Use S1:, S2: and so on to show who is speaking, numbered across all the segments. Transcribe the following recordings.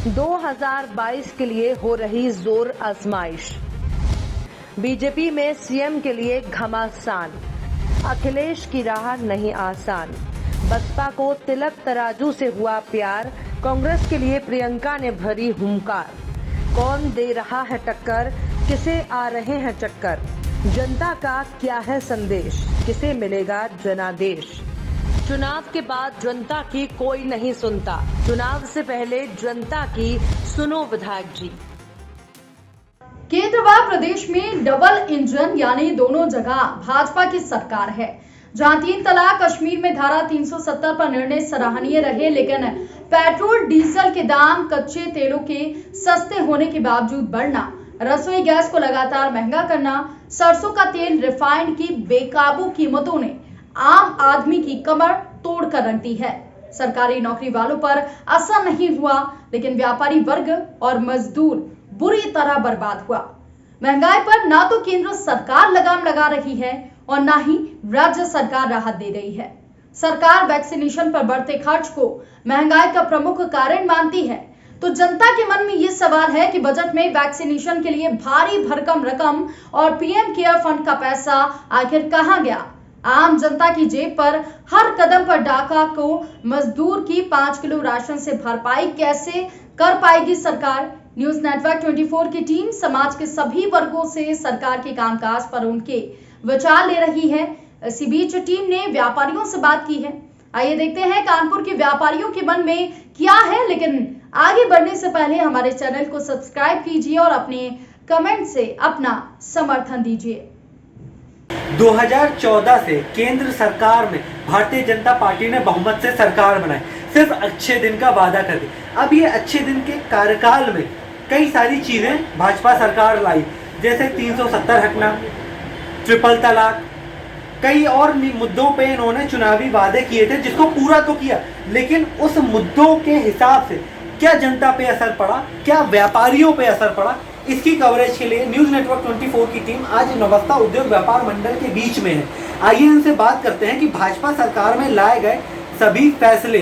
S1: 2022 के लिए हो रही जोर आजमाइश। बीजेपी में सीएम के लिए घमासान। अखिलेश की राह नहीं आसान। बसपा को तिलक तराजू से हुआ प्यार। कांग्रेस के लिए प्रियंका ने भरी हुंकार। कौन दे रहा है टक्कर, किसे आ रहे हैं चक्कर। जनता का क्या है संदेश, किसे मिलेगा जनादेश। चुनाव के बाद जनता की कोई नहीं सुनता, चुनाव से पहले जनता की सुनो विधायक जी।
S2: केंद्र व प्रदेश में डबल इंजन यानी दोनों जगह भाजपा की सरकार है। जहां 3 तलाक, कश्मीर में धारा 370 पर निर्णय सराहनीय रहे, लेकिन पेट्रोल डीजल के दाम, कच्चे तेलों के सस्ते होने के बावजूद बढ़ना, रसोई गैस को लगातार महंगा करना, सरसों का तेल, रिफाइंड की बेकाबू कीमतों ने आम आदमी की कमर तोड़ कर रख दी है। सरकारी नौकरी वालों पर असर नहीं हुआ, लेकिन व्यापारी वर्ग और मजदूर बुरी तरह बर्बाद हुआ। महंगाई पर ना तो केंद्र सरकार लगाम लगा रही है और ना ही राज्य सरकार राहत दे रही है। सरकार वैक्सीनेशन पर बढ़ते खर्च को महंगाई का प्रमुख कारण मानती है, तो जनता के मन में ये सवाल है कि बजट में वैक्सीनेशन के लिए भारी भरकम रकम और पीएम केयर फंड का पैसा आखिर कहां गया। आम जनता की जेब पर हर कदम पर डाका को मजदूर की 5 किलो राशन से भरपाई कैसे कर पाएगी सरकार। न्यूज नेटवर्क 24 की टीम समाज के सभी वर्गों से सरकार के कामकाज पर उनके विचार ले रही है। इसी बीच टीम ने व्यापारियों से बात की है। आइए देखते हैं कानपुर के व्यापारियों के मन में क्या है। लेकिन आगे बढ़ने से पहले हमारे चैनल को सब्सक्राइब कीजिए और अपने कमेंट से अपना समर्थन दीजिए।
S3: 2014 से केंद्र सरकार में भारतीय जनता पार्टी ने बहुमत से सरकार बनाई, सिर्फ अच्छे दिन का वादा कर दी। अब ये अच्छे दिन के कार्यकाल में कई सारी चीजें भाजपा सरकार लाई, जैसे 370 हटना, ट्रिपल तलाक, कई और मुद्दों पे इन्होंने चुनावी वादे किए थे जिसको पूरा तो किया, लेकिन उस मुद्दों के हिसाब से क्या जनता पे असर पड़ा, क्या व्यापारियों पे असर पड़ा, इसकी कवरेज के लिए न्यूज नेटवर्क 24 की टीम आज नवस्था उद्योग व्यापार मंडल के बीच में है। आइए इनसे बात करते हैं कि भाजपा सरकार में लाए गए सभी फैसले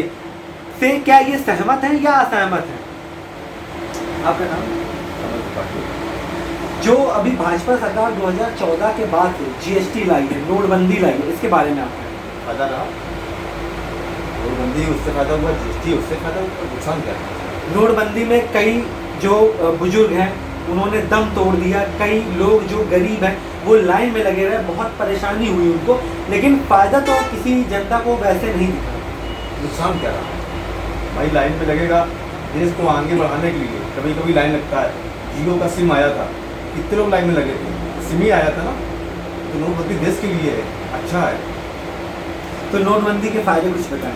S3: से क्या ये सहमत हैं या असहमत हैं। आपका नाम? जो अभी भाजपा सरकार 2014 के बाद से जीएसटी लाई है, नोटबंदी लाई है, इसके बारे में आपका फायदा रहा?
S4: नोटबंदी उससे फायदा हुआ, जीएसटी उससे फायदा हुआ, नुकसान क्या है?
S3: नोटबंदी में कई जो बुजुर्ग हैं उन्होंने दम तोड़ दिया, कई लोग जो गरीब हैं वो लाइन में लगे रहे, बहुत परेशानी हुई उनको, लेकिन फायदा तो किसी जनता को वैसे नहीं दिखा।
S4: नुकसान क्या रहा? भाई लाइन में लगेगा देश को आगे बढ़ाने के लिए, कभी कभी लाइन लगता है। जियो का सिम आया था, कितने लोग लाइन में लगे थे, सिम ही आया था ना। तो नोटबंदी देश के लिए है, अच्छा है।
S3: तो नोटबंदी के फायदे कुछ बताएं।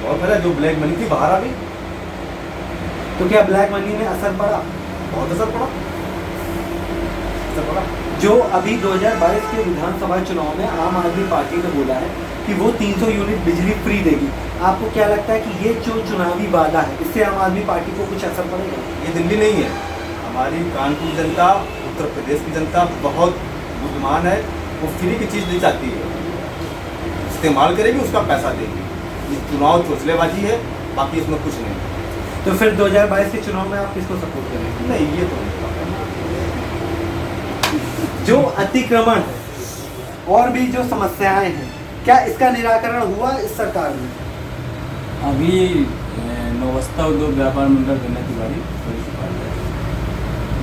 S4: बहुत फायदा, जो ब्लैक मनी थी बाहर आ गई।
S3: तो क्या ब्लैक मनी में असर पड़ा?
S4: बहुत असर पड़ा।
S3: जो अभी 2022 के विधानसभा चुनाव में आम आदमी पार्टी ने बोला है कि वो 300 यूनिट बिजली फ्री देगी, आपको क्या लगता है कि ये जो चुनावी वादा है इससे आम आदमी पार्टी को कुछ असर पड़ेगा?
S4: ये दिल्ली नहीं है, हमारी कानपुर जनता, उत्तर प्रदेश की जनता बहुत बुद्धिमान है। वो फ्री की चीज़ नहीं चाहती है, इस्तेमाल करेगी, उसका पैसा देगी। ये चुनाव चोचलेबाजी है, बाकी इसमें कुछ नहीं।
S3: तो फिर 2022 के चुनाव में आप किसको सपोर्ट करेंगे?
S4: नहीं, ये तो नहीं।
S3: जो अतिक्रमण है और भी जो समस्याएं हैं, क्या इसका निराकरण हुआ इस सरकार में?
S5: अभी नवस्था उद्योग व्यापार मंडल गन्ना तिवारी,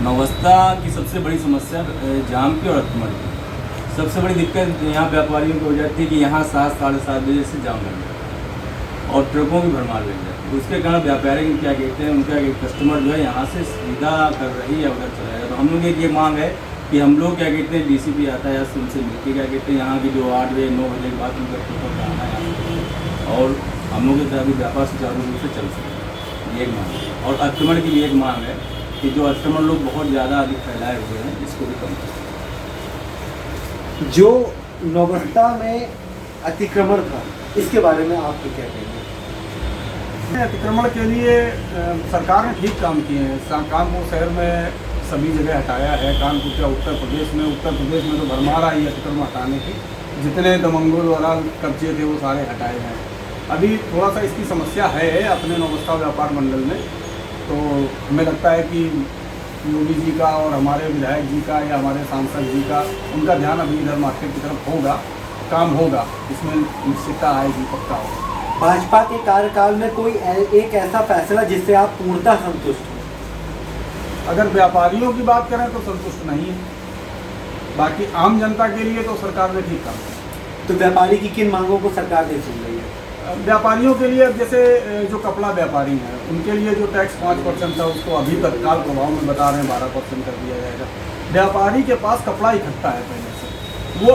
S5: नवस्था की सबसे बड़ी समस्या जाम की और अतिक्रमण की। सबसे बड़ी दिक्कत यहाँ व्यापारियों को हो जाती है कि यहाँ 7 साढ़े 7 बजे से जाम लग जाता है और ट्रकों की भरमार लग जाती है। उसके कारण व्यापारी क्या कहते हैं, उनका कस्टमर जो है यहाँ से सीधा कर रही है उधर चला जाएगा। तो हम लोग ये मांग है कि हम लोग क्या कहते हैं, डीसीपी आता है उनसे मिलकर क्या कहते हैं, यहाँ की जो 8 बजे 9 बजे के बाद उनका ट्रकों का आना है और हम लोग के अभी व्यापार सुचारू रूप से चल सके, ये एक मांग है। और अतिक्रमण की भी एक मांग है कि जो अतिक्रमण लोग बहुत ज़्यादा अधिक फैलाए हुए हैं, इसको भी कम करें।
S3: जो नवस्था में अतिक्रमण था, इसके बारे में आप क्या कहेंगे?
S6: अतिक्रमण के लिए सरकार ने ठीक काम किए हैं। कानपुर शहर में सभी जगह हटाया है। कानपुर क्या उत्तर प्रदेश में तो भरमार आई अतिक्रमण हटाने की। जितने दमंगों द्वारा कब्जे थे वो सारे हटाए हैं। अभी थोड़ा सा इसकी समस्या है अपने नवस्था व्यापार मंडल में तो हमें लगता है कि योगी जी का और हमारे विधायक जी का या हमारे सांसद जी का उनका ध्यान अभी इधर मार्केट की तरफ होगा, काम होगा, इसमें निश्चितता आएगी, पक्का होगा।
S3: भाजपा के कार्यकाल में कोई एक ऐसा फैसला जिससे आप पूर्णतः संतुष्ट हो?
S6: अगर व्यापारियों की बात करें तो संतुष्ट नहीं है, बाकी आम जनता के लिए तो सरकार ने ठीक काम किया।
S3: तो व्यापारी की किन मांगों को सरकार नहीं सुन रही है?
S6: व्यापारियों के लिए जैसे जो कपड़ा व्यापारी हैं उनके लिए जो टैक्स 5% था उसको अभी तत्काल प्रभाव में बता रहे हैं 12% कर दिया जाएगा। व्यापारी के पास कपड़ा इकट्ठा है पहले से, वो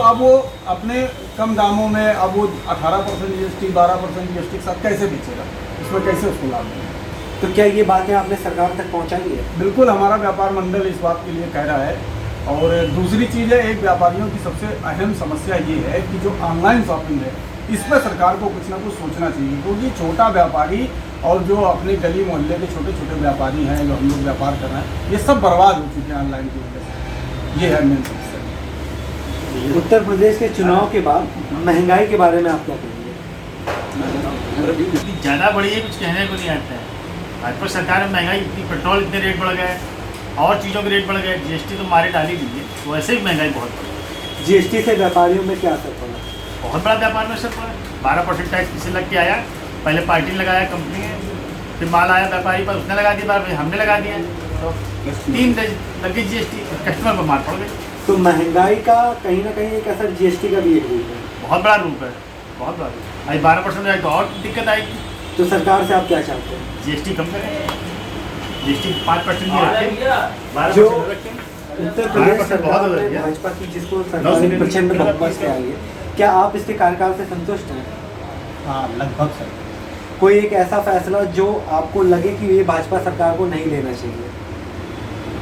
S6: अपने कम दामों में अब वो 18% GST 12% GST के साथ कैसे बेचेगा, इसमें कैसे उसको लाभ देगा?
S3: तो क्या ये बातें आपने सरकार तक पहुंचाई है?
S6: बिल्कुल, हमारा व्यापार मंडल इस बात के लिए कह रहा है। और दूसरी चीज़ है, एक व्यापारियों की सबसे अहम समस्या ये है कि जो ऑनलाइन शॉपिंग है इस पर सरकार को कुछ ना कुछ सोचना चाहिए, क्योंकि छोटा व्यापारी और जो अपने गली मोहल्ले के छोटे छोटे व्यापारी हैं जो हम लोग व्यापार कर रहे हैं, ये सब बर्बाद हो चुके हैं ऑनलाइन की वजह से। ये है मेन समस्या।
S3: उत्तर प्रदेश के चुनाव के बाद महंगाई के बारे में आप क्या कहेंगे?
S7: ज़्यादा बढ़ी है, कुछ कहने को नहीं आता है। भाजपा सरकार में महंगाई इतनी, पेट्रोल इतने रेट बढ़ गए और चीज़ों के रेट बढ़ गए, GST तो मारे डाल ही दीजिए, तो वैसे भी महंगाई बहुत बढ़ गई।
S3: GST से व्यापारियों में क्या असर पड़ा?
S7: बहुत बड़ा व्यापार में असर पड़ा। 12% टैक्स किसी लग के आया, पहले पार्टी ने लगाया, कंपनी ने, फिर माल आया व्यापारी पर, उसने लगा दिया, फिर हमने लगा दिया, तो 3 लगी GST, कस्टमर पर मार पड़ गई।
S3: तो महंगाई का कहीं ना कहीं एक असर GST का भी एक रूप है,
S7: बहुत बड़ा रूप है, बहुत बड़ा रूप। अभी 12% जाए तो और दिक्कत आएगी।
S3: तो सरकार से आप क्या चाहते हैं?
S7: GST कम करें, GST 5% रखें, 12% रखें।
S3: उत्तर प्रदेश सरकार में भाजपा की जिसको सरकार में प्रचंड बहुमत से आई है, क्या आप इसके कार्यकाल से संतुष्ट हैं?
S8: हाँ, लगभग सर।
S3: कोई एक ऐसा फैसला जो आपको लगे कि ये भाजपा सरकार को नहीं लेना चाहिए?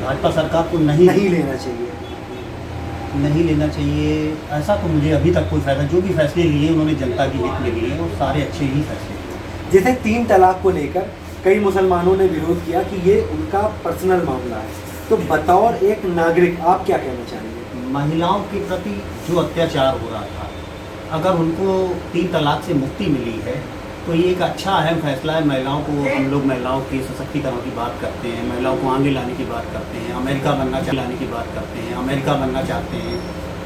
S8: भाजपा सरकार को नहीं
S3: लेना चाहिए,
S8: ऐसा तो मुझे अभी तक कोई फायदा, जो भी फैसले लिए उन्होंने जनता के हित में लिए और सारे अच्छे ही फैसले लिए।
S3: जैसे 3 तलाक को लेकर कई मुसलमानों ने विरोध किया कि ये उनका पर्सनल मामला है, तो बतौर एक नागरिक आप क्या कहना चाहेंगे?
S8: महिलाओं के प्रति जो अत्याचार हो रहा था, अगर उनको 3 तलाक से मुक्ति मिली है तो ये एक अच्छा अहम फैसला है। महिलाओं को, हम लोग महिलाओं के सशक्तिकरण की बात करते हैं, महिलाओं को आगे लाने की बात करते हैं, अमेरिका बनना चाहते हैं,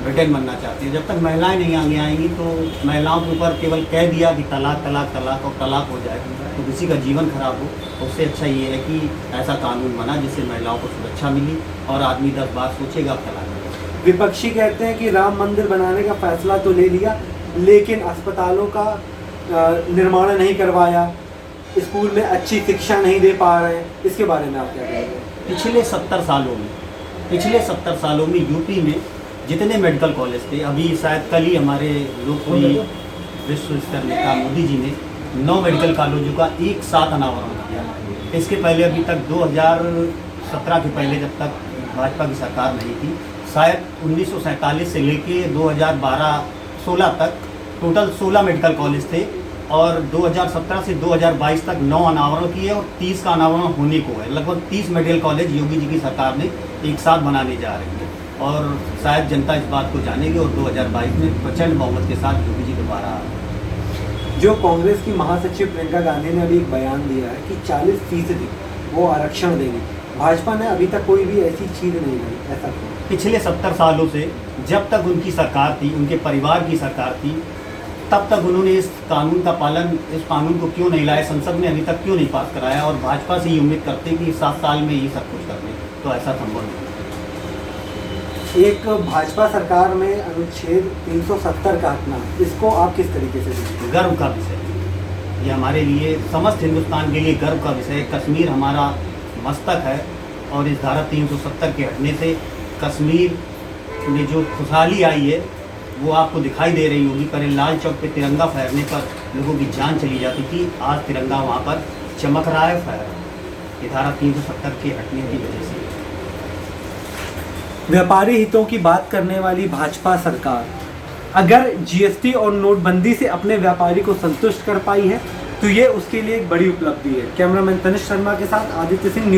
S8: ब्रिटेन बनना चाहते हैं। जब तक महिलाएं नहीं आगे आएंगी तो महिलाओं के ऊपर केवल कह दिया कि तलाक तलाक तलाक और तलाक हो जाए तो किसी का जीवन खराब हो। उससे अच्छा ये है कि ऐसा कानून बना जिससे महिलाओं को सुरक्षा मिली और आदमी 10 बार सोचेगा तलाक।
S3: विपक्षी कहते हैं कि राम मंदिर बनाने का फैसला तो ले लिया, लेकिन अस्पतालों का निर्माण नहीं करवाया, स्कूल में अच्छी शिक्षा नहीं दे पा रहे हैं, इसके बारे में आप क्या कहेंगे?
S8: पिछले 70 सालों में यूपी में जितने मेडिकल कॉलेज थे, अभी शायद कल ही हमारे लोकप्रिय विश्व स्तर नेता मोदी जी ने 9 मेडिकल कॉलेजों का एक साथ अनावरण किया। इसके पहले अभी तक 2017 के पहले, जब तक भाजपा की सरकार नहीं थी, शायद 1947 से लेके 2012-16 तक टोटल 16 मेडिकल कॉलेज थे और 2017 से 2022 तक 9 अनावरण किए और 30 का अनावरण होने को है। लगभग 30 मेडिकल कॉलेज योगी जी की सरकार ने एक साथ बनाने जा रही है और शायद जनता इस बात को जानेगी और 2022 में प्रचंड बहुमत के साथ योगी जी दोबारा आ रहे हैं।
S3: जो कांग्रेस की महासचिव प्रियंका गांधी ने अभी एक बयान दिया है कि 40% वो आरक्षण देंगे, भाजपा ने अभी तक कोई भी ऐसी चीज़ नहीं लाई, ऐसा क्यों?
S8: पिछले 70 सालों से जब तक उनकी सरकार थी, उनके परिवार की सरकार थी, तब तक उन्होंने इस कानून का पालन, इस कानून को क्यों नहीं लाया, संसद में अभी तक क्यों नहीं पास कराया और भाजपा से ये उम्मीद करते हैं कि 7 साल में ये सब कुछ कर दें, तो ऐसा संभव नहीं।
S3: एक भाजपा सरकार में अनुच्छेद 370 का हटना, इसको आप किस तरीके से देखते हैं?
S8: गर्व का विषय है, ये हमारे लिए, समस्त हिंदुस्तान के लिए गर्व का विषय है। कश्मीर हमारा मस्तक है और इस धारा 370 के हटने से कश्मीर में जो खुशहाली आई है वो आपको दिखाई दे रही होगी। पहले लाल चौक पे तिरंगा फहरने पर लोगों की जान चली जाती थी, आज तिरंगा वहाँ पर चमक रहा है, फहर रहा है, ये धारा 370 के हटने की वजह से।
S3: व्यापारी हितों की बात करने वाली भाजपा सरकार अगर GST और नोटबंदी से अपने व्यापारी को संतुष्ट कर पाई है तो ये उसके लिए एक बड़ी उपलब्धि है। कैमरामैन तनिष्क शर्मा के साथ आदित्य सिंह, न्यूज़।